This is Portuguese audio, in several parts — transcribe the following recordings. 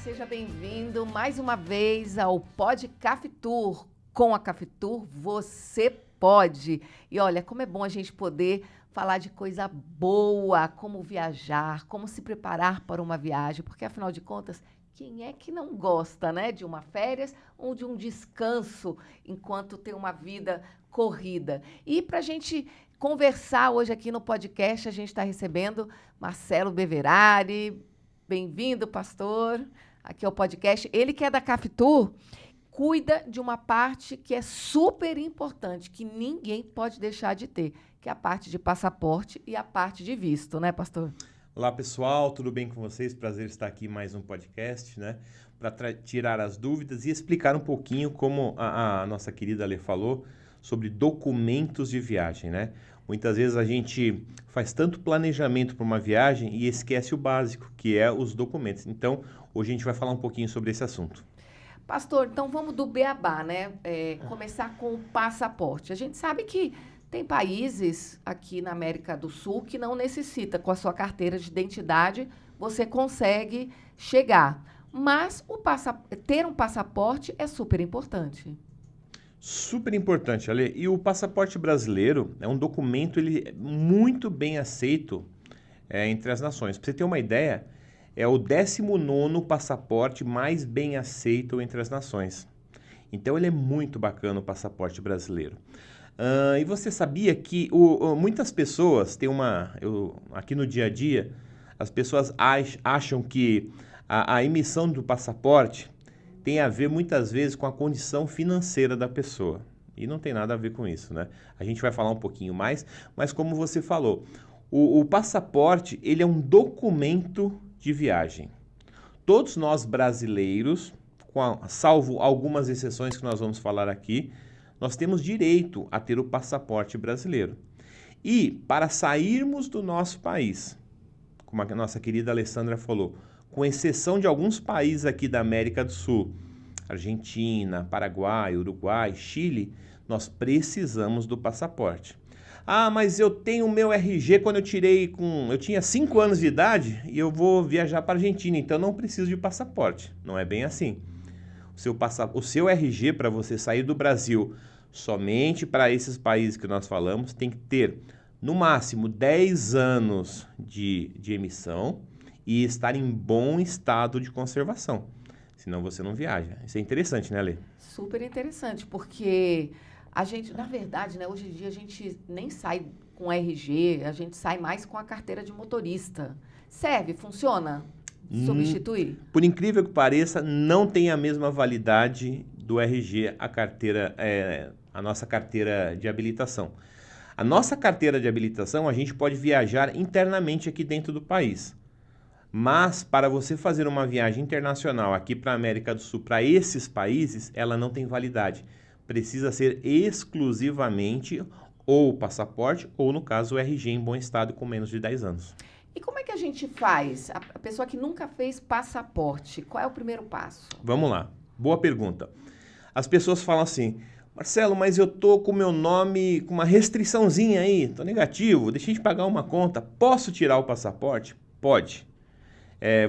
seja bem-vindo mais uma vez ao Pod Cafetour. Com a Cafetour, você pode. E olha, como é bom a gente poder falar de coisa boa, como viajar, como se preparar para uma viagem, porque afinal de contas, quem é que não gosta, né, de uma férias ou de um descanso enquanto tem uma vida corrida? E para a gente conversar hoje aqui no podcast, a gente está recebendo Marcelo Beverari. Bem-vindo, pastor, aqui ao podcast. Ele que é da Cafetour, cuida de uma parte que é super importante, que ninguém pode deixar de ter, que é a parte de passaporte e a parte de visto, né, pastor? Olá, pessoal, tudo bem com vocês? Prazer estar aqui em mais um podcast, né? Para tirar as dúvidas e explicar um pouquinho, como a nossa querida Alê falou, sobre documentos de viagem, né? Muitas vezes a gente faz tanto planejamento para uma viagem e esquece o básico, que é os documentos. Então, hoje a gente vai falar um pouquinho sobre esse assunto. Pastor, então vamos do beabá, né? Começar com o passaporte. A gente sabe que tem países aqui na América do Sul que não necessita, com a sua carteira de identidade, você consegue chegar. Mas ter um passaporte é super importante. Super importante, Ale. E o passaporte brasileiro é um documento muito bem aceito entre as nações. Para você ter uma ideia, é o 19º passaporte mais bem aceito entre as nações. Então ele é muito bacana, o passaporte brasileiro. E você sabia que muitas pessoas têm aqui no dia a dia, as pessoas acham que a emissão do passaporte tem a ver muitas vezes com a condição financeira da pessoa. E não tem nada a ver com isso, né? A gente vai falar um pouquinho mais, mas como você falou, o passaporte, ele é um documento de viagem. Todos nós brasileiros, salvo algumas exceções que nós vamos falar aqui, nós temos direito a ter o passaporte brasileiro. E para sairmos do nosso país, como a nossa querida Alessandra falou, com exceção de alguns países aqui da América do Sul, Argentina, Paraguai, Uruguai, Chile, nós precisamos do passaporte. Ah, mas eu tenho o meu RG quando eu tinha 5 anos de idade e eu vou viajar para a Argentina, então não preciso de passaporte. Não é bem assim. O seu RG para você sair do Brasil somente para esses países que nós falamos tem que ter no máximo 10 anos de emissão e estar em bom estado de conservação. Senão você não viaja. Isso é interessante, né, Lê? Super interessante, porque a gente, na verdade, né, hoje em dia a gente nem sai com RG, a gente sai mais com a carteira de motorista. Serve? Funciona? Substituir? Por incrível que pareça, não tem a mesma validade do RG, a nossa carteira de habilitação. A nossa carteira de habilitação, a gente pode viajar internamente aqui dentro do país. Mas, para você fazer uma viagem internacional aqui para a América do Sul, para esses países, ela não tem validade. Precisa ser exclusivamente ou o passaporte, ou no caso o RG em bom estado com menos de 10 anos. E como é que a gente faz? A pessoa que nunca fez passaporte, qual é o primeiro passo? Vamos lá, boa pergunta. As pessoas falam assim, Marcelo, mas eu tô com o meu nome com uma restriçãozinha aí, tô negativo, deixei de pagar uma conta, posso tirar o passaporte? Pode.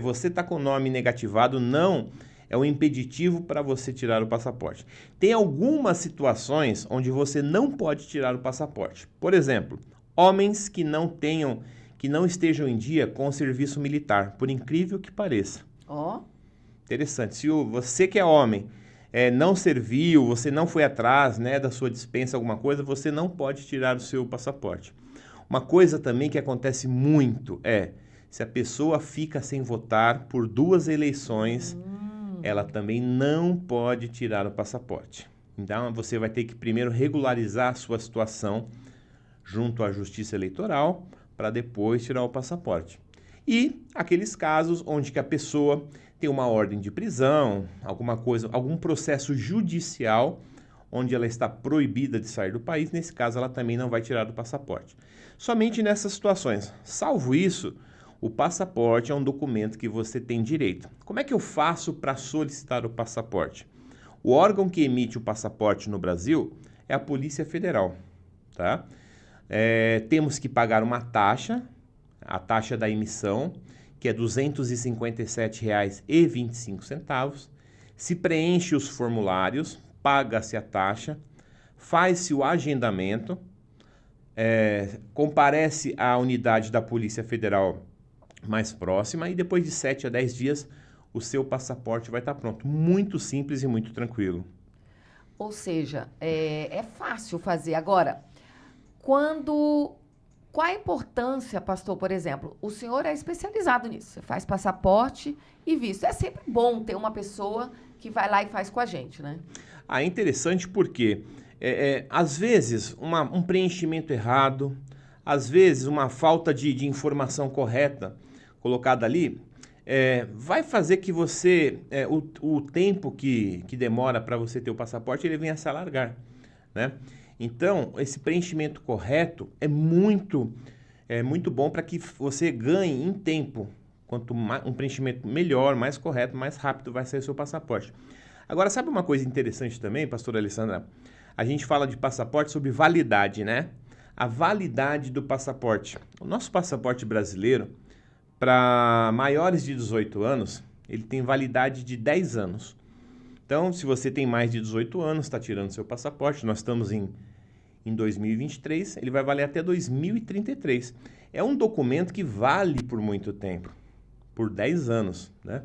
Você está com o nome negativado, não é um impeditivo para você tirar o passaporte. Tem algumas situações onde você não pode tirar o passaporte. Por exemplo, homens que não estejam em dia com o serviço militar, por incrível que pareça. Interessante. Se você que é homem não serviu, você não foi atrás, né, da sua dispensa, alguma coisa, você não pode tirar o seu passaporte. Uma coisa também que acontece muito se a pessoa fica sem votar por 2 eleições, ela também não pode tirar o passaporte. Então, você vai ter que primeiro regularizar a sua situação junto à Justiça Eleitoral para depois tirar o passaporte. E aqueles casos onde que a pessoa tem uma ordem de prisão, algum processo judicial onde ela está proibida de sair do país, nesse caso ela também não vai tirar o passaporte. Somente nessas situações. Salvo isso, o passaporte é um documento que você tem direito. Como é que eu faço para solicitar o passaporte? O órgão que emite o passaporte no Brasil é a Polícia Federal, tá? Temos que pagar uma taxa, a taxa da emissão, que é R$ 257,25. Se preenche os formulários, paga-se a taxa, faz-se o agendamento, comparece à unidade da Polícia Federal mais próxima e depois de 7 a 10 dias o seu passaporte vai estar pronto. Muito simples e muito tranquilo. Ou seja, é fácil fazer. Agora, qual a importância, pastor, por exemplo? O senhor é especializado nisso. Você faz passaporte e visto. É sempre bom ter uma pessoa que vai lá e faz com a gente, né? É interessante porque, às vezes, um preenchimento errado, às vezes, uma falta de informação correta colocada ali, vai fazer que você, o tempo que demora para você ter o passaporte, ele venha a se alargar, né? Então, esse preenchimento correto é muito bom para que você ganhe em tempo. Quanto mais, um preenchimento melhor, mais correto, mais rápido vai ser o seu passaporte. Agora, sabe uma coisa interessante também, pastora Alessandra? A gente fala de passaporte sobre validade, né? A validade do passaporte. O nosso passaporte brasileiro, para maiores de 18 anos, ele tem validade de 10 anos. Então, se você tem mais de 18 anos, está tirando seu passaporte, nós estamos em 2023, ele vai valer até 2033. É um documento que vale por muito tempo, por 10 anos, né?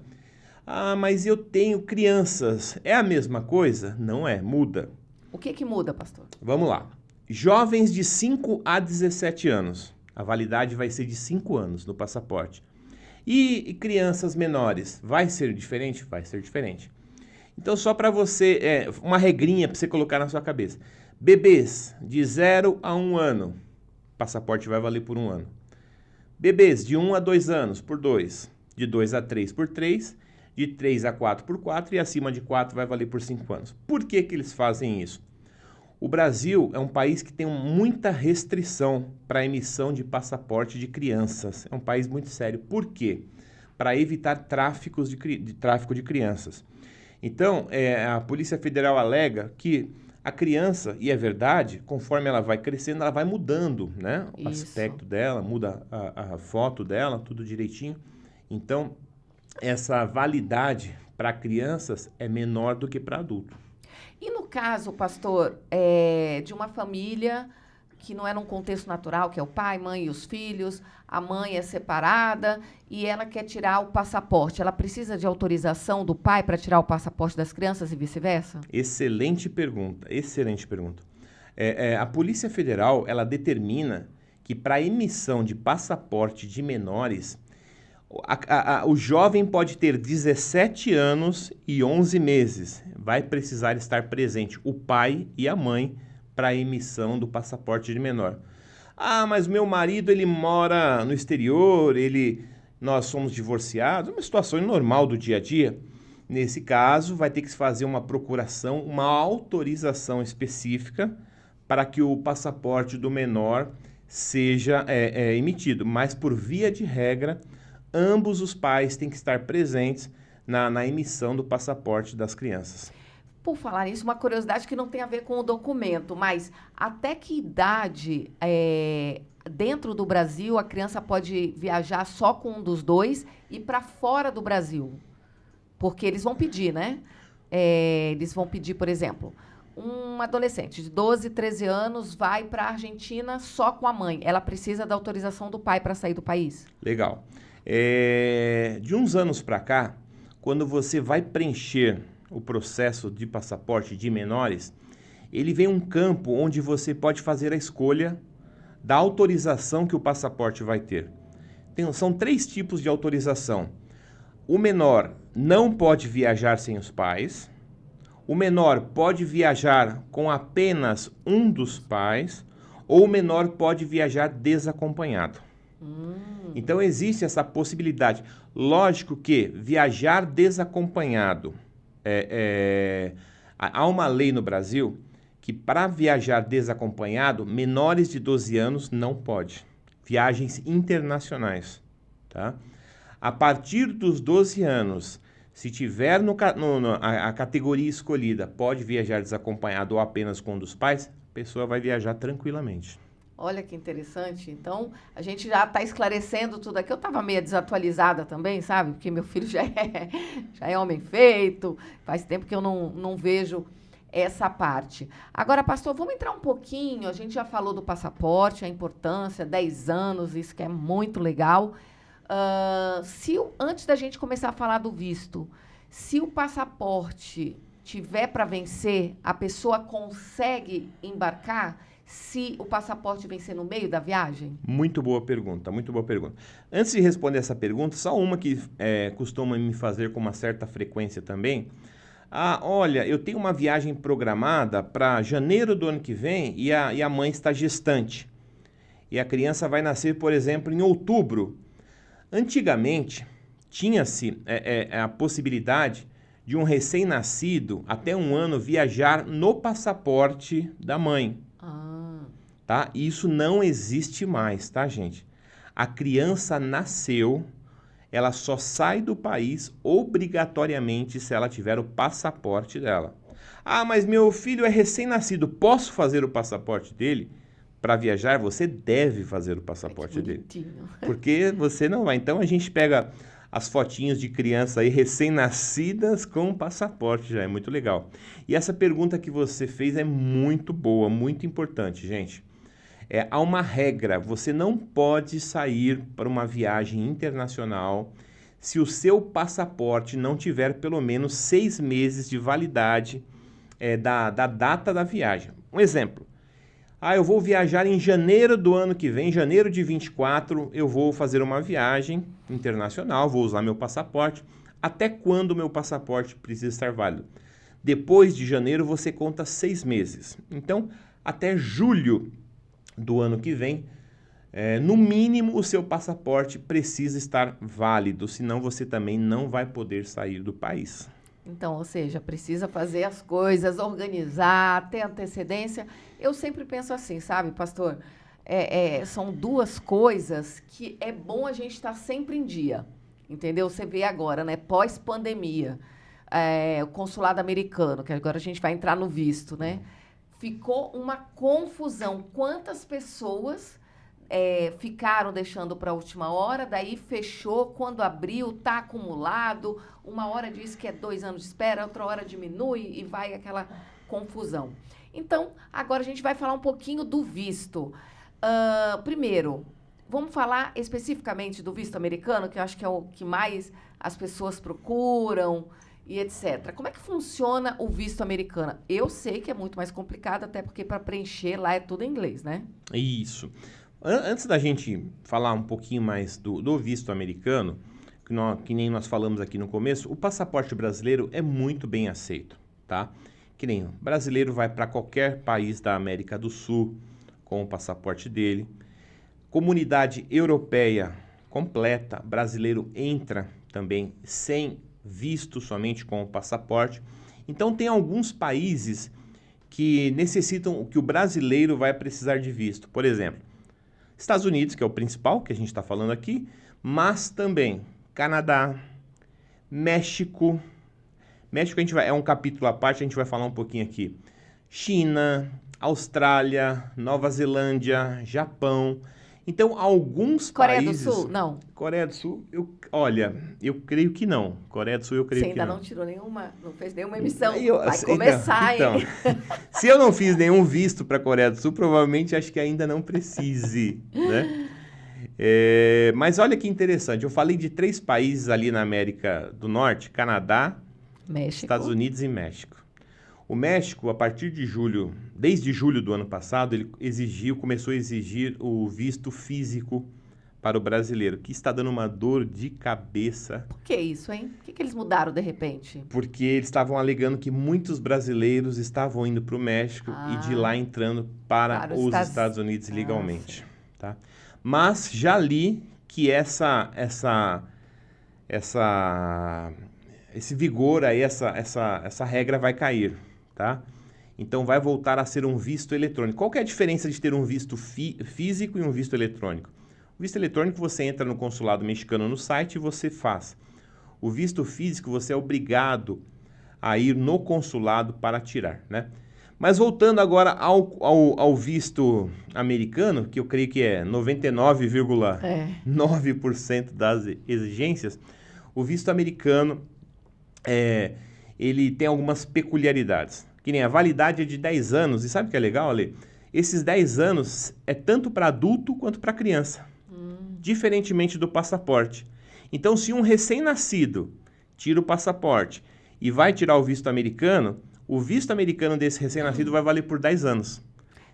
Ah, mas eu tenho crianças. É a mesma coisa? Não é, muda. O que muda, pastor? Vamos lá. Jovens de 5 a 17 anos. A validade vai ser de 5 anos no passaporte. E crianças menores, vai ser diferente? Vai ser diferente. Então, só para você, uma regrinha para você colocar na sua cabeça. Bebês de 0 a 1 ano, passaporte vai valer por 1 ano. Bebês de 1 a 2 anos, por 2. De 2 a 3, por 3. De 3 a 4, por 4. E acima de 4 vai valer por 5 anos. Por que eles fazem isso? O Brasil é um país que tem muita restrição para a emissão de passaporte de crianças. É um país muito sério. Por quê? Para evitar tráfico de crianças. Então, a Polícia Federal alega que a criança, e é verdade, conforme ela vai crescendo, ela vai mudando, né? O aspecto dela, muda a foto dela, tudo direitinho. Então, essa validade para crianças é menor do que para adulto. E no caso, pastor, de uma família que não é num contexto natural, que é o pai, mãe e os filhos, a mãe é separada e ela quer tirar o passaporte, ela precisa de autorização do pai para tirar o passaporte das crianças e vice-versa? Excelente pergunta, excelente pergunta. A Polícia Federal, ela determina que para emissão de passaporte de menores, o jovem pode ter 17 anos e 11 meses. Vai precisar estar presente o pai e a mãe para a emissão do passaporte de menor. Ah, mas meu marido, ele mora no exterior, nós somos divorciados, uma situação normal do dia a dia. Nesse caso, vai ter que se fazer uma procuração, uma autorização específica para que o passaporte do menor seja emitido. Mas, por via de regra, ambos os pais têm que estar presentes na emissão do passaporte das crianças. Por falar nisso, uma curiosidade que não tem a ver com o documento, mas até que idade, dentro do Brasil, a criança pode viajar só com um dos dois e para fora do Brasil? Porque eles vão pedir, né? Eles vão pedir, por exemplo, um adolescente de 12, 13 anos vai para a Argentina só com a mãe. Ela precisa da autorização do pai para sair do país? Legal. De uns anos para cá, quando você vai preencher o processo de passaporte de menores, ele vem um campo onde você pode fazer a escolha da autorização que o passaporte vai ter. São 3 tipos de autorização. O menor não pode viajar sem os pais. O menor pode viajar com apenas um dos pais. Ou o menor pode viajar desacompanhado. Então, existe essa possibilidade. Lógico que viajar desacompanhado, há uma lei no Brasil que para viajar desacompanhado, menores de 12 anos não pode. Viagens internacionais, tá? A partir dos 12 anos, se tiver a categoria escolhida, pode viajar desacompanhado ou apenas com um dos pais, a pessoa vai viajar tranquilamente. Olha que interessante. Então, a gente já está esclarecendo tudo aqui. Eu estava meio desatualizada também, sabe? Porque meu filho já é homem feito. Faz tempo que eu não vejo essa parte. Agora, pastor, vamos entrar um pouquinho. A gente já falou do passaporte, a importância, 10 anos, isso que é muito legal. Antes da gente começar a falar do visto, se o passaporte tiver para vencer, a pessoa consegue embarcar se o passaporte vencer no meio da viagem? Muito boa pergunta, muito boa pergunta. Antes de responder essa pergunta, só uma que costuma me fazer com uma certa frequência também. Olha, eu tenho uma viagem programada para janeiro do ano que vem e a mãe está gestante. E a criança vai nascer, por exemplo, em outubro. Antigamente, tinha-se a possibilidade de um recém-nascido, até 1 ano, viajar no passaporte da mãe. Tá? Isso não existe mais, tá, gente? A criança nasceu, ela só sai do país obrigatoriamente se ela tiver o passaporte dela. Mas meu filho é recém-nascido, posso fazer o passaporte dele? Para viajar, você deve fazer o passaporte dele. Porque você não vai. Então a gente pega as fotinhos de criança aí recém-nascidas com passaporte, já é muito legal. E essa pergunta que você fez é muito boa, muito importante, gente. Há uma regra, você não pode sair para uma viagem internacional se o seu passaporte não tiver pelo menos 6 meses de validade da data da viagem. Um exemplo, eu vou viajar em janeiro do ano que vem, janeiro de 24, eu vou fazer uma viagem internacional, vou usar meu passaporte. Até quando o meu passaporte precisa estar válido? Depois de janeiro você conta 6 meses. Então, até julho do ano que vem, no mínimo o seu passaporte precisa estar válido, senão você também não vai poder sair do país. Então, ou seja, precisa fazer as coisas, organizar, ter antecedência. Eu sempre penso assim, sabe, pastor? São duas coisas que é bom a gente estar sempre em dia, entendeu? Você vê agora, né, pós-pandemia, o consulado americano, que agora a gente vai entrar no visto, né? Ficou uma confusão. Quantas pessoas ficaram deixando para a última hora, daí fechou, quando abriu, está acumulado, uma hora diz que é 2 anos de espera, outra hora diminui e vai aquela confusão. Então, agora a gente vai falar um pouquinho do visto. Primeiro, vamos falar especificamente do visto americano, que eu acho que é o que mais as pessoas procuram e etc. Como é que funciona o visto americano? Eu sei que é muito mais complicado, até porque para preencher lá é tudo em inglês, né? Isso. Antes da gente falar um pouquinho mais do visto americano, que nem nós falamos aqui no começo, o passaporte brasileiro é muito bem aceito, tá? Que nem o brasileiro vai para qualquer país da América do Sul com o passaporte dele. Comunidade europeia completa, brasileiro entra também sem visto, somente com o passaporte. Então tem alguns países que necessitam, que o brasileiro vai precisar de visto. Por exemplo, Estados Unidos, que é o principal que a gente está falando aqui, mas também Canadá, México. México é um capítulo à parte, a gente vai falar um pouquinho aqui. China, Austrália, Nova Zelândia, Japão. Então, alguns Coreia países... Coreia do Sul, não? Coreia do Sul, eu creio que não. Coreia do Sul, eu creio que não. Você ainda não tirou nenhuma, não fez nenhuma emissão. Vai começar, então, hein? Se eu não fiz nenhum visto para a Coreia do Sul, provavelmente acho que ainda não precise, né? Mas olha que interessante, eu falei de 3 países ali na América do Norte, Canadá, México. Estados Unidos e México. O México, a partir de julho, desde julho do ano passado, ele começou a exigir o visto físico para o brasileiro, que está dando uma dor de cabeça. Por que isso, hein? Por que eles mudaram de repente? Porque eles estavam alegando que muitos brasileiros estavam indo para o México e de lá entrando para os Estados Unidos legalmente. Tá? Mas já li que esse vigor aí, essa regra vai cair, tá? Então vai voltar a ser um visto eletrônico. Qual que é a diferença de ter um visto físico e um visto eletrônico? O visto eletrônico você entra no consulado mexicano no site e você faz. O visto físico você é obrigado a ir no consulado para tirar, né? Mas voltando agora ao visto americano, que eu creio que é 99,9% das exigências, o visto americano, ele tem algumas peculiaridades. Que nem a validade é de 10 anos. E sabe o que é legal, Ale? Esses 10 anos é tanto para adulto quanto para criança. Diferentemente do passaporte. Então, se um recém-nascido tira o passaporte e vai tirar o visto americano, o visto americano desse recém-nascido vai valer por 10 anos.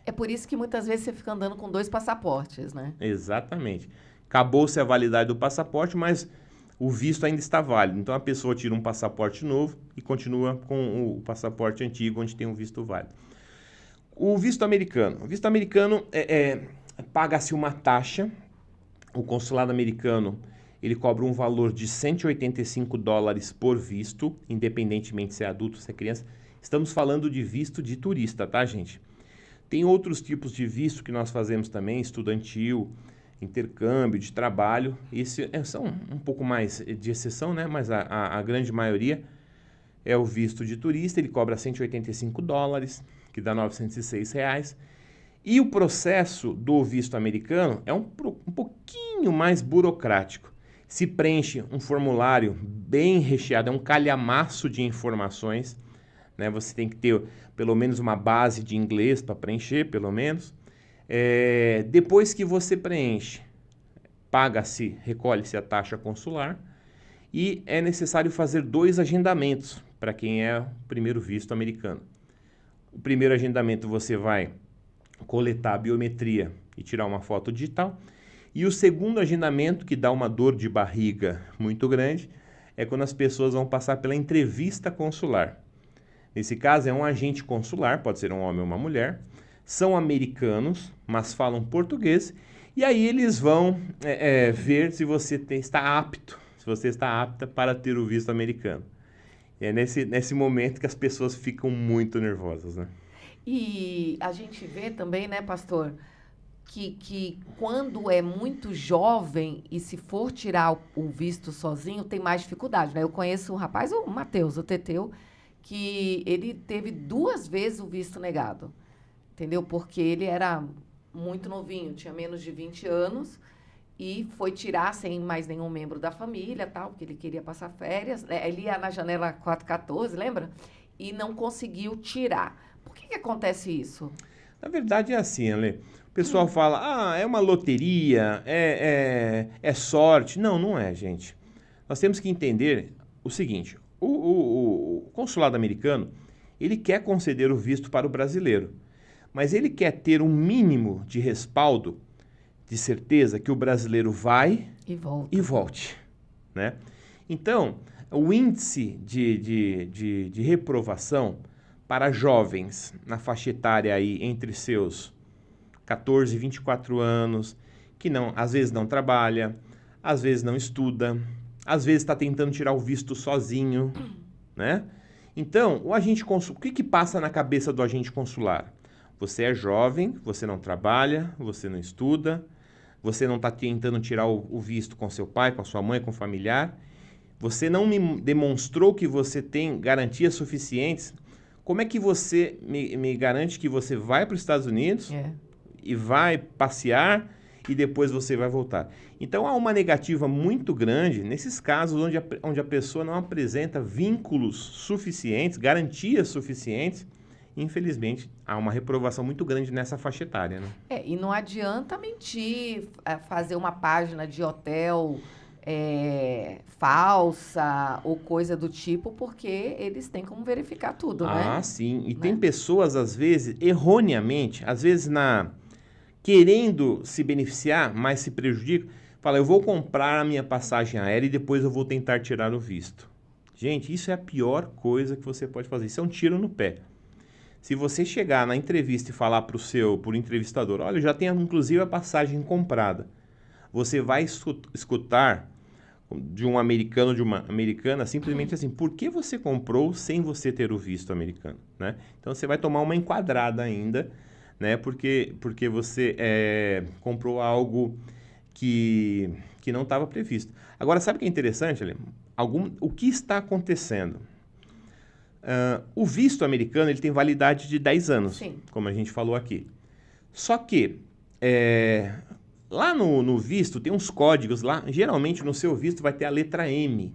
É por isso que muitas vezes você fica andando com 2 passaportes, né? Exatamente. Acabou-se a validade do passaporte, mas o visto ainda está válido. Então, a pessoa tira um passaporte novo e continua com o passaporte antigo, onde tem um visto válido. O visto americano. O visto americano paga-se uma taxa. O consulado americano, ele cobra um valor de $185 por visto, independentemente se é adulto ou se é criança. Estamos falando de visto de turista, tá, gente? Tem outros tipos de visto que nós fazemos também, estudantil, intercâmbio, de trabalho. Esses são um pouco mais de exceção, né? Mas a grande maioria é o visto de turista, ele cobra $185, que dá R$906. E o processo do visto americano é um pouquinho mais burocrático. Se preenche um formulário bem recheado, é um calhamaço de informações, né? Você tem que ter pelo menos uma base de inglês para preencher, pelo menos. Depois que você preenche, paga-se, recolhe-se a taxa consular e é necessário fazer 2 agendamentos para quem é o primeiro visto americano. O primeiro agendamento você vai coletar a biometria e tirar uma foto digital. E o segundo agendamento, que dá uma dor de barriga muito grande, é quando as pessoas vão passar pela entrevista consular. Nesse caso, é um agente consular, pode ser um homem ou uma mulher, são americanos, mas falam português, e aí eles vão ver se você está apto, se você está apta para ter o visto americano. É nesse momento que as pessoas ficam muito nervosas, né? E a gente vê também, né, pastor, que quando é muito jovem e se for tirar o visto sozinho, tem mais dificuldade, né? Eu conheço um rapaz, o Matheus, o Teteu, que ele teve 2 vezes o visto negado, entendeu? Porque ele era muito novinho, tinha menos de 20 anos e foi tirar sem mais nenhum membro da família, tal, porque ele queria passar férias. Ele ia na janela 414, lembra? E não conseguiu tirar. Por que acontece isso? Na verdade é assim, Ale. O pessoal fala, é uma loteria, é sorte. Não, não é, gente. Nós temos que entender o seguinte, o consulado americano, ele quer conceder o visto para o brasileiro, mas ele quer ter um mínimo de respaldo, de certeza que o brasileiro vai e volte, né? Então, o índice de reprovação para jovens na faixa etária aí entre seus 14 e 24 anos, que às vezes não trabalha, às vezes não estuda, às vezes está tentando tirar o visto sozinho, né? Então, o que passa na cabeça do agente consular? Você é jovem, você não trabalha, você não estuda, você não está tentando tirar o visto com seu pai, com a sua mãe, com o familiar, você não me demonstrou que você tem garantias suficientes. Como é que você me garante que você vai para os Estados Unidos e vai passear e depois você vai voltar? Então, há uma negativa muito grande nesses casos onde a pessoa não apresenta vínculos suficientes, garantias suficientes. Infelizmente, há uma reprovação muito grande nessa faixa etária, né? E não adianta mentir, fazer uma página de hotel falsa ou coisa do tipo, porque eles têm como verificar tudo, né? Ah, sim. E tem pessoas, às vezes, erroneamente, às vezes querendo se beneficiar, mas se prejudicam, fala, eu vou comprar a minha passagem aérea e depois eu vou tentar tirar o visto. Gente, isso é a pior coisa que você pode fazer. Isso é um tiro no pé. Se você chegar na entrevista e falar para o entrevistador, olha, eu já tenho inclusive a passagem comprada, você vai escutar de um americano ou de uma americana simplesmente assim, por que você comprou sem você ter o visto americano, né? Então você vai tomar uma enquadrada ainda, né? Porque você comprou algo que não estava previsto. Agora, sabe o que é interessante, Ale? O que está acontecendo? O visto americano ele tem validade de 10 anos, Sim. como a gente falou aqui. Só que lá no visto tem uns códigos lá, geralmente no seu visto vai ter a letra M.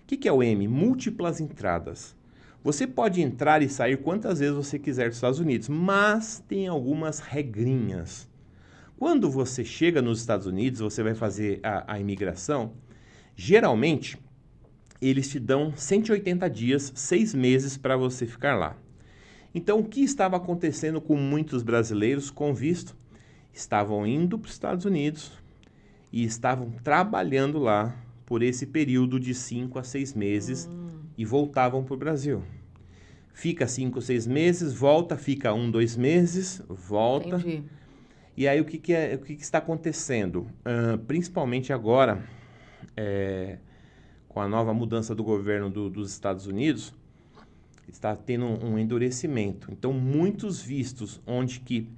O que é o M? Múltiplas entradas. Você pode entrar e sair quantas vezes você quiser dos Estados Unidos, mas tem algumas regrinhas. Quando você chega nos Estados Unidos, você vai fazer a imigração, geralmente eles te dão 180 dias, 6 meses para você ficar lá. Então, o que estava acontecendo com muitos brasileiros com visto? Estavam indo para os Estados Unidos e estavam trabalhando lá por esse período de 5 a 6 meses e voltavam para o Brasil. Fica 5, 6 meses, volta, fica 1, 2 meses, volta. Entendi. E aí o que está acontecendo? Principalmente agora, com a nova mudança do governo dos Estados Unidos, está tendo um endurecimento. Então, muitos vistos onde que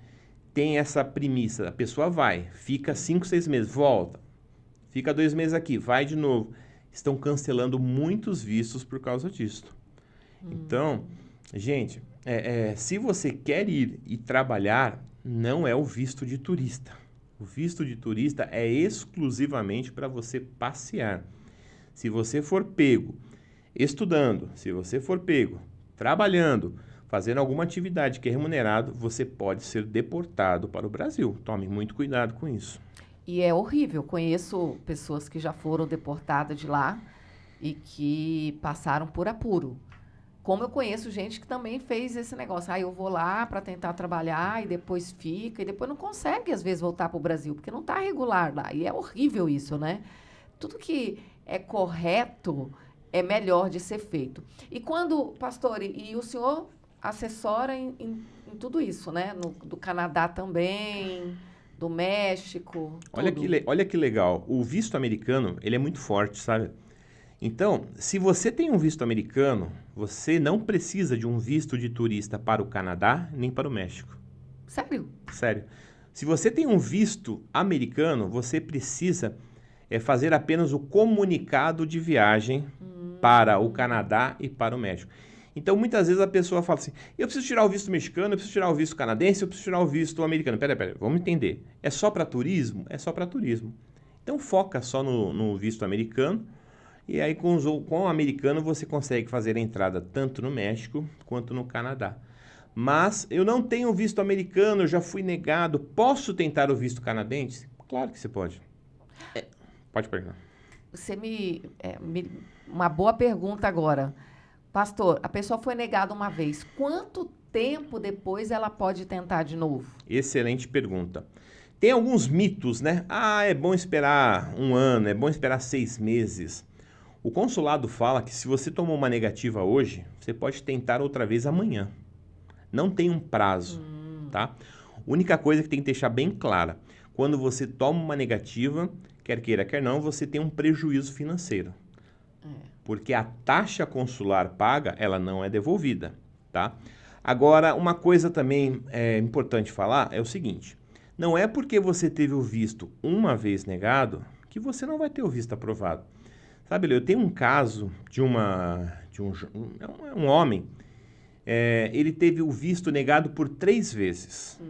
tem essa premissa, a pessoa vai, fica 5, 6 meses, volta, fica 2 meses aqui, vai de novo. Estão cancelando muitos vistos por causa disso. Então, gente, se você quer ir e trabalhar, não é o visto de turista. O visto de turista é exclusivamente para você passear. Se você for pego estudando, se você for pego trabalhando, fazendo alguma atividade que é remunerado, você pode ser deportado para o Brasil. Tome muito cuidado com isso. E é horrível. Conheço pessoas que já foram deportadas de lá e que passaram por apuro. Como eu conheço gente que também fez esse negócio. Eu vou lá para tentar trabalhar e depois fica, e depois não consegue, às vezes, voltar para o Brasil, porque não está regular lá. E é horrível isso, né? Tudo que é correto é melhor de ser feito. E quando, pastor, e o senhor assessora em tudo isso, né? Do Canadá também, do México, Olha que legal. O visto americano, ele é muito forte, sabe? Então, se você tem um visto americano, você não precisa de um visto de turista para o Canadá nem para o México. Sério? Sério. Se você tem um visto americano, você precisa fazer apenas o comunicado de viagem para o Canadá e para o México. Então, muitas vezes a pessoa fala assim, eu preciso tirar o visto mexicano, eu preciso tirar o visto canadense, eu preciso tirar o visto americano. Pera, vamos entender. É só para turismo? É só para turismo. Então, foca só no visto americano. E aí, com o americano, você consegue fazer a entrada tanto no México quanto no Canadá. Mas eu não tenho visto americano, eu já fui negado. Posso tentar o visto canadense? Claro que você pode. Pode perguntar. Uma boa pergunta agora. Pastor, a pessoa foi negada uma vez. Quanto tempo depois ela pode tentar de novo? Excelente pergunta. Tem alguns mitos, né? É bom esperar 1 ano, é bom esperar 6 meses. O consulado fala que se você tomou uma negativa hoje, você pode tentar outra vez amanhã. Não tem um prazo, tá? Única coisa que tem que deixar bem clara, quando você toma uma negativa, quer queira, quer não, você tem um prejuízo financeiro. Porque a taxa consular paga, ela não é devolvida, tá? Agora, uma coisa também importante falar é o seguinte, não é porque você teve o visto uma vez negado que você não vai ter o visto aprovado. Sabe, eu tenho um caso de um homem, ele teve o visto negado por 3 vezes.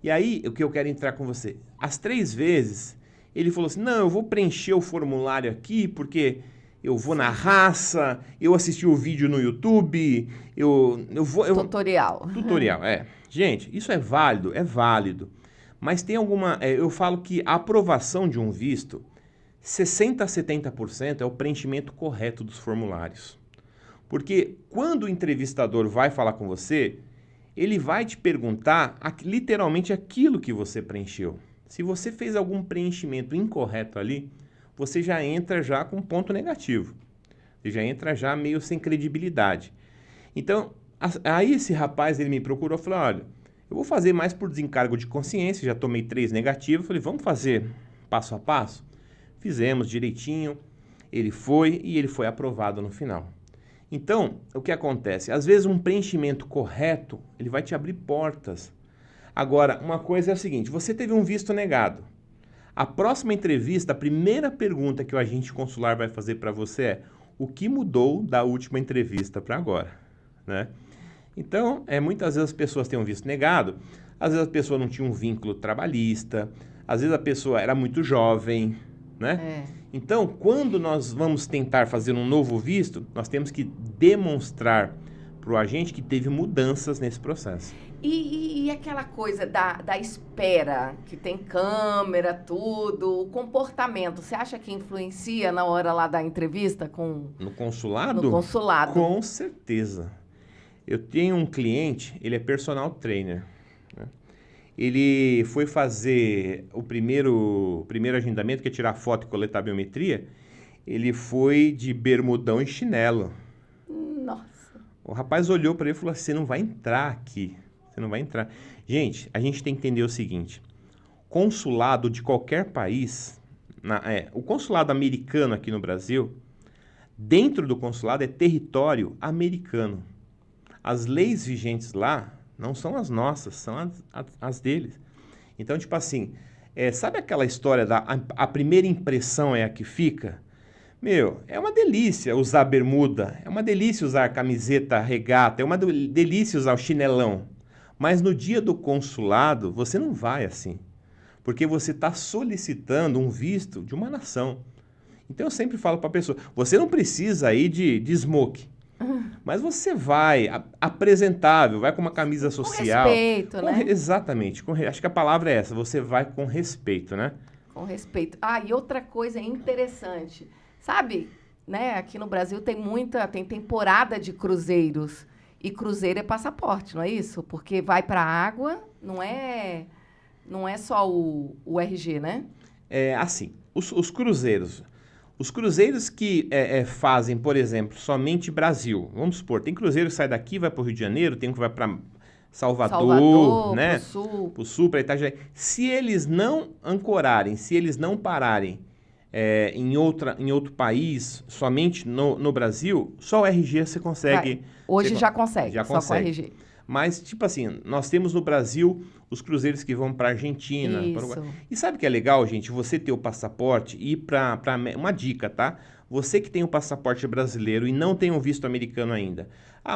E aí, o que eu quero entrar com você? As 3 vezes, ele falou assim, não, eu vou preencher o formulário aqui, porque eu vou na raça, eu assisti o vídeo no YouTube, Tutorial. Tutorial, Gente, isso é válido, Mas tem eu falo que a aprovação de um visto, 60% a 70% é o preenchimento correto dos formulários. Porque quando o entrevistador vai falar com você, ele vai te perguntar literalmente aquilo que você preencheu. Se você fez algum preenchimento incorreto ali, você já entra já com ponto negativo. Você já entra já meio sem credibilidade. Então, aí esse rapaz, ele me procurou e falou, olha, eu vou fazer mais por desencargo de consciência, já tomei 3 negativos, falei, vamos fazer passo a passo? Fizemos direitinho, ele foi aprovado no final. Então, o que acontece? Às vezes um preenchimento correto, ele vai te abrir portas. Agora, uma coisa é o seguinte, você teve um visto negado. A próxima entrevista, a primeira pergunta que o agente consular vai fazer para você é, o que mudou da última entrevista para agora, né? Então, muitas vezes as pessoas têm um visto negado, às vezes a pessoa não tinha um vínculo trabalhista, às vezes a pessoa era muito jovem, né? Então, quando nós vamos tentar fazer um novo visto, nós temos que demonstrar para o agente que teve mudanças nesse processo. E aquela coisa da espera, que tem câmera, tudo, o comportamento, você acha que influencia na hora lá da entrevista com... No consulado? No consulado. Com certeza. Eu tenho um cliente, ele é personal trainer, né? Ele foi fazer o primeiro agendamento, que é tirar foto e coletar biometria, ele foi de bermudão e chinelo. Nossa. O rapaz olhou para ele e falou assim, você não vai entrar aqui, você não vai entrar. Gente, a gente tem que entender o seguinte, consulado de qualquer país, o consulado americano aqui no Brasil, dentro do consulado é território americano. As leis vigentes lá não são as nossas, são as deles. Então, tipo assim, sabe aquela história a primeira impressão é a que fica? Meu, é uma delícia usar bermuda, é uma delícia usar camiseta regata, é uma delícia usar o chinelão. Mas no dia do consulado, você não vai assim. Porque você está solicitando um visto de uma nação. Então eu sempre falo para a pessoa, você não precisa ir de smoke. Mas você vai apresentável, vai com uma camisa social. Com respeito, né? Exatamente. Acho que a palavra é essa, você vai com respeito, né? Com respeito. E outra coisa interessante. Sabe, né, aqui no Brasil tem temporada de cruzeiros. E cruzeiro é passaporte, não é isso? Porque vai para a água, não é só o RG, né? É assim, os cruzeiros. Os cruzeiros que fazem, por exemplo, somente Brasil. Vamos supor, tem cruzeiro que sai daqui, vai para o Rio de Janeiro, tem um que vai para Salvador, né? Para o Sul, para Itajaí. Se eles não ancorarem, se eles não pararem em outro país, somente no Brasil, só o RG você consegue. Hoje já consegue, só com o RG. Mas, tipo assim, nós temos no Brasil os cruzeiros que vão para Argentina, para Uruguai. E sabe o que é legal, gente? Você ter o passaporte e ir para... Uma dica, tá? Você que tem o passaporte brasileiro e não tem o visto americano ainda.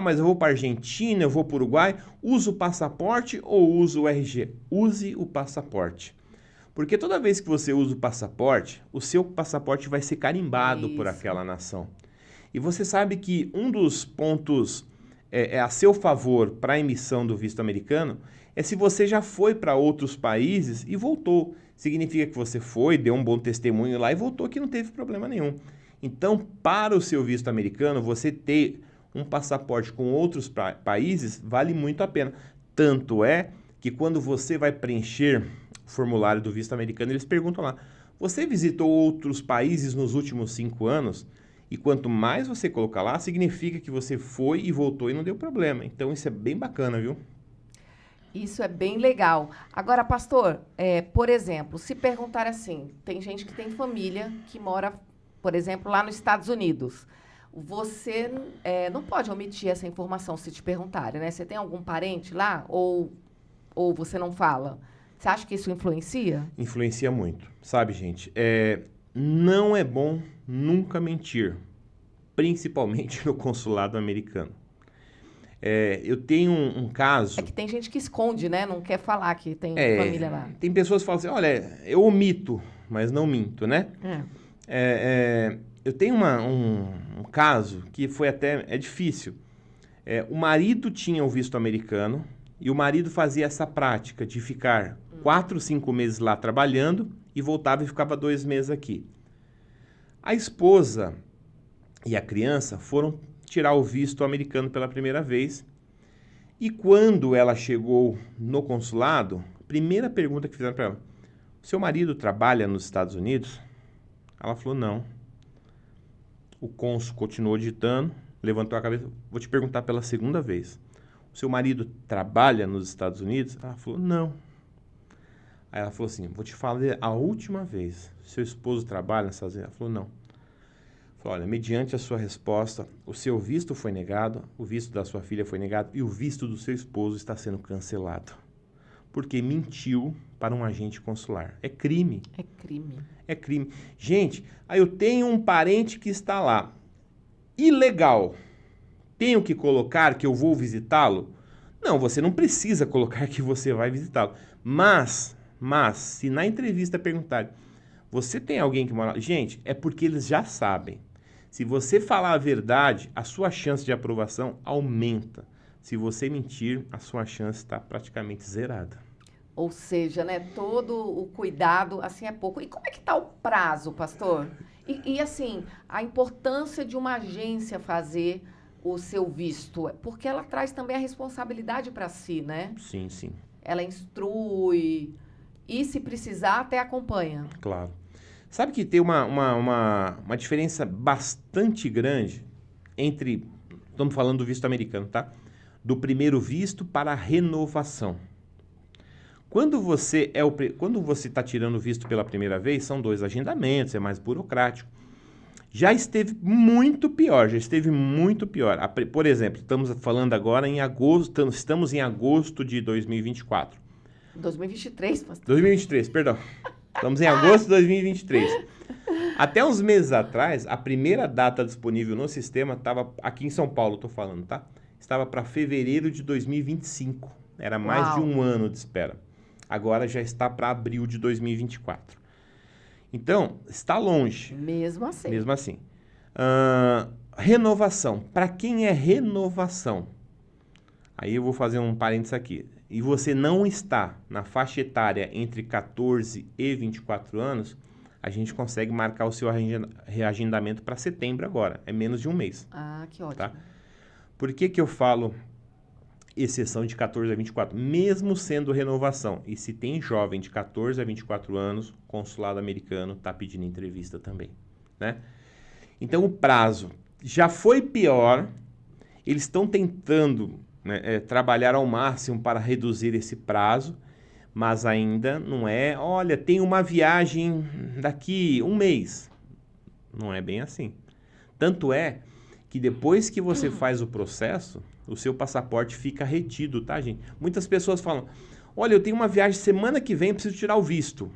Mas eu vou para Argentina, eu vou para o Uruguai. Usa o passaporte ou usa o RG? Use o passaporte. Porque toda vez que você usa o passaporte, o seu passaporte vai ser carimbado por aquela nação. E você sabe que um dos pontos a seu favor para a emissão do visto americano é se você já foi para outros países e voltou. Significa que você foi, deu um bom testemunho lá e voltou que não teve problema nenhum. Então, para o seu visto americano, você ter um passaporte com outros países vale muito a pena. Tanto é que quando você vai preencher o formulário do visto americano, eles perguntam lá, você visitou outros países nos últimos 5 anos? E quanto mais você colocar lá, significa que você foi e voltou e não deu problema. Então, isso é bem bacana, viu? Isso é bem legal. Agora, pastor, por exemplo, se perguntar assim, tem gente que tem família que mora, por exemplo, lá nos Estados Unidos. Você não pode omitir essa informação se te perguntarem, né? Você tem algum parente lá ou você não fala? Você acha que isso influencia? Influencia muito. Sabe, gente, não é bom nunca mentir, principalmente no consulado americano. Eu tenho um caso... É que tem gente que esconde, né? Não quer falar que tem família lá. Tem pessoas que falam assim, olha, eu omito, mas não minto, né? Eu tenho um caso que foi até difícil. O marido tinha o visto americano e o marido fazia essa prática de ficar 4, 5 meses lá trabalhando e voltava e ficava 2 meses aqui. A esposa e a criança foram tirar o visto americano pela primeira vez. E quando ela chegou no consulado, a primeira pergunta que fizeram para ela, seu marido trabalha nos Estados Unidos? Ela falou, não. O cônsul continuou digitando, levantou a cabeça, vou te perguntar pela segunda vez. O seu marido trabalha nos Estados Unidos? Ela falou, não. Aí ela falou assim, vou te falar a última vez, seu esposo trabalha nos Estados Unidos? Ela falou, não. Falou, olha, mediante a sua resposta, o seu visto foi negado, o visto da sua filha foi negado e o visto do seu esposo está sendo cancelado. Porque mentiu para um agente consular. É crime. É crime. É crime. Gente, aí eu tenho um parente que está lá. ilegal. Tenho que colocar que eu vou visitá-lo? Não, você não precisa colocar que você vai visitá-lo. Mas, se na entrevista perguntarem, você tem alguém que mora lá? Gente, é porque eles já sabem. Se você falar a verdade, a sua chance de aprovação aumenta. Se você mentir, a sua chance está praticamente zerada. Ou seja, né, todo o cuidado, assim, é pouco. E como é que está o prazo, pastor? E, assim, a importância de uma agência fazer o seu visto, porque ela traz também a responsabilidade para si, né? Sim, sim. Ela instrui e, se precisar, até acompanha. Claro. Sabe que tem uma diferença bastante grande entre, estamos falando do visto americano, tá? Do primeiro visto para a renovação. Quando você está tirando o visto pela primeira vez, são 2 agendamentos, é mais burocrático. Já esteve muito pior. Por exemplo, estamos falando agora em agosto, estamos em agosto de 2024. 2023, pastor. 2023, perdão. Estamos em agosto de 2023. Até uns meses atrás, a primeira data disponível no sistema estava, aqui em São Paulo, estou falando, tá? Estava para fevereiro de 2025. Era mais de um ano de espera. Agora já está para abril de 2024. Então, está longe. Mesmo assim. Renovação. Para quem é renovação? Aí eu vou fazer um parênteses aqui. E você não está na faixa etária entre 14 e 24 anos, a gente consegue marcar o seu reagendamento para setembro agora. É menos de um mês. Ah, que ótimo. Tá? Por que eu falo exceção de 14 a 24? Mesmo sendo renovação. E se tem jovem de 14 a 24 anos, o consulado americano está pedindo entrevista também. Né? Então o prazo já foi pior. Eles estão tentando trabalhar ao máximo para reduzir esse prazo, mas ainda não é, olha, tem uma viagem daqui um mês. Não é bem assim. Tanto é que depois que você faz o processo, o seu passaporte fica retido, tá, gente? Muitas pessoas falam, olha, eu tenho uma viagem semana que vem, preciso tirar o visto.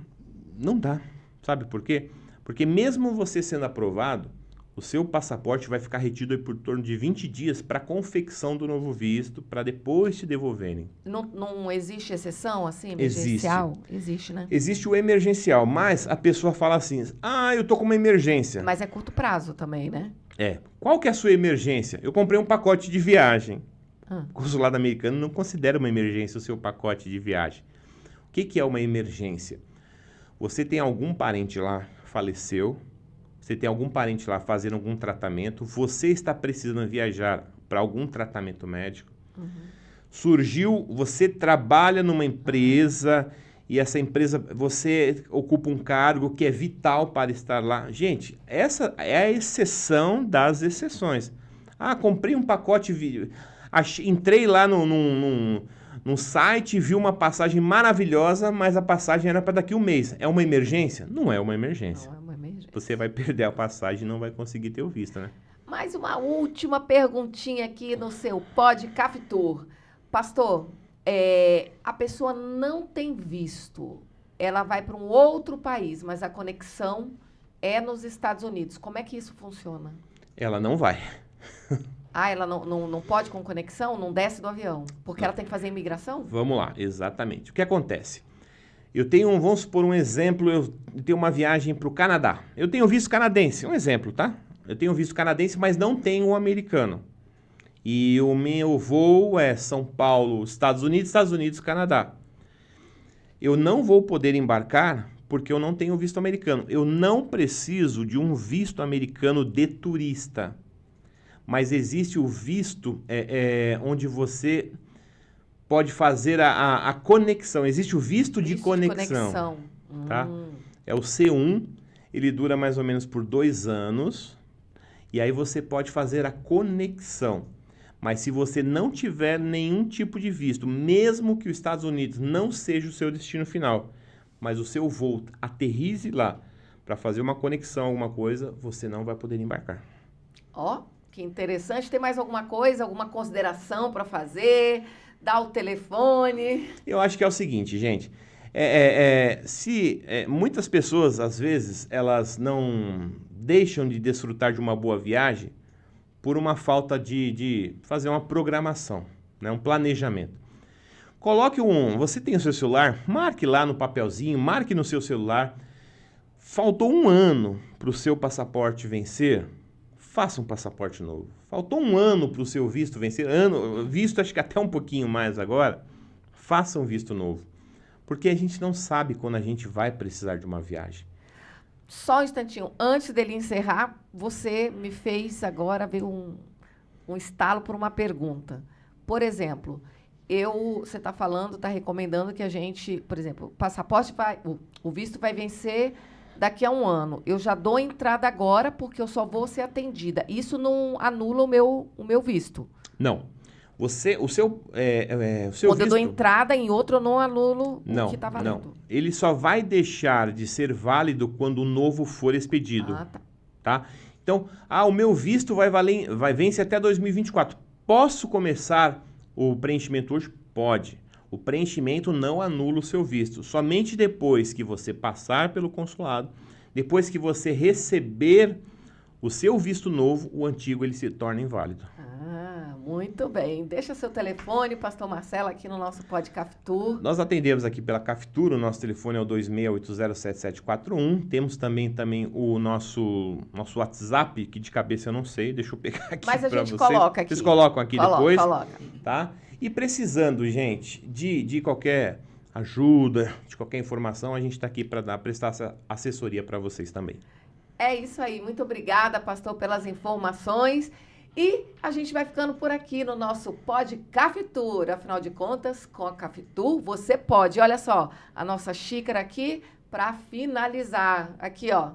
Não dá. Sabe por quê? Porque mesmo você sendo aprovado, o seu passaporte vai ficar retido aí por torno de 20 dias para a confecção do novo visto, para depois te devolverem. Não existe exceção, assim, emergencial? Existe, né? Existe o emergencial, mas a pessoa fala assim, eu tô com uma emergência. Mas é curto prazo também, né? Qual que é a sua emergência? Eu comprei um pacote de viagem. O consulado americano não considera uma emergência o seu pacote de viagem. O que é uma emergência? Você tem algum parente lá, faleceu, você tem algum parente lá fazendo algum tratamento, você está precisando viajar para algum tratamento médico, surgiu, você trabalha numa empresa e essa empresa, você ocupa um cargo que é vital para estar lá. Gente, essa é a exceção das exceções. Comprei um pacote, entrei lá num site, vi uma passagem maravilhosa, mas a passagem era para daqui a um mês. É uma emergência? Não é uma emergência. Não é uma emergência. Você vai perder a passagem e não vai conseguir ter o visto, né? Mais uma última perguntinha aqui no seu Podcast Tour. Pastor, a pessoa não tem visto, ela vai para um outro país, mas a conexão é nos Estados Unidos. Como é que isso funciona? Ela não vai. Ela não pode com conexão? Não desce do avião? Porque ela tem que fazer imigração? Vamos lá, exatamente. O que acontece? Vamos supor um exemplo, eu tenho uma viagem para o Canadá. Eu tenho visto canadense, um exemplo, tá? Eu tenho visto canadense, mas não tenho o americano. E o meu voo é São Paulo, Estados Unidos, Canadá. Eu não vou poder embarcar porque eu não tenho visto americano. Eu não preciso de um visto americano de turista. Mas existe o visto onde você pode fazer a conexão. Existe o visto de conexão. Tá? É o C1, ele dura mais ou menos por 2 anos. E aí você pode fazer a conexão. Mas se você não tiver nenhum tipo de visto, mesmo que os Estados Unidos não seja o seu destino final, mas o seu voo aterrize lá para fazer uma conexão, alguma coisa, você não vai poder embarcar. Que interessante. Tem mais alguma coisa, alguma consideração para fazer? Dá o telefone? Eu acho que é o seguinte, gente. Muitas pessoas, às vezes, elas não deixam de desfrutar de uma boa viagem por uma falta de fazer uma programação, né? Um planejamento. Você tem o seu celular, marque lá no papelzinho, marque no seu celular. Faltou um ano para o seu passaporte vencer, faça um passaporte novo. Faltou um ano para o seu visto vencer, visto acho que até um pouquinho mais agora, faça um visto novo. Porque a gente não sabe quando a gente vai precisar de uma viagem. Só um instantinho, antes dele encerrar, você me fez agora ver um estalo por uma pergunta. Por exemplo, você está falando, está recomendando que a gente, por exemplo, o visto vai vencer daqui a um ano. Eu já dou entrada agora porque eu só vou ser atendida. Isso não anula o meu visto. Não. O seu Quando eu dou entrada em outro, eu não anulo o que está valendo. Não. Ele só vai deixar de ser válido quando o novo for expedido. Ah, tá. Tá? Então, o meu visto vai vencer até 2024. Posso começar o preenchimento hoje? Pode. O preenchimento não anula o seu visto. Somente depois que você passar pelo consulado, depois que você receber o seu visto novo, o antigo ele se torna inválido. Muito bem. Deixa seu telefone, Pastor Marcelo, aqui no nosso Pod Caftur. Nós atendemos aqui pela Caftur, o nosso telefone é o 26807741. Temos também o nosso WhatsApp, que de cabeça eu não sei, deixa eu pegar aqui para vocês. Mas a gente coloca aqui. Vocês colocam aqui depois. Coloca. Tá? E precisando, gente, de qualquer ajuda, de qualquer informação, a gente está aqui para prestar essa assessoria para vocês também. É isso aí. Muito obrigada, pastor, pelas informações. E a gente vai ficando por aqui no nosso Pod Caftur. Afinal de contas, com a Caftur, você pode. Olha só, a nossa xícara aqui para finalizar. Aqui, ó.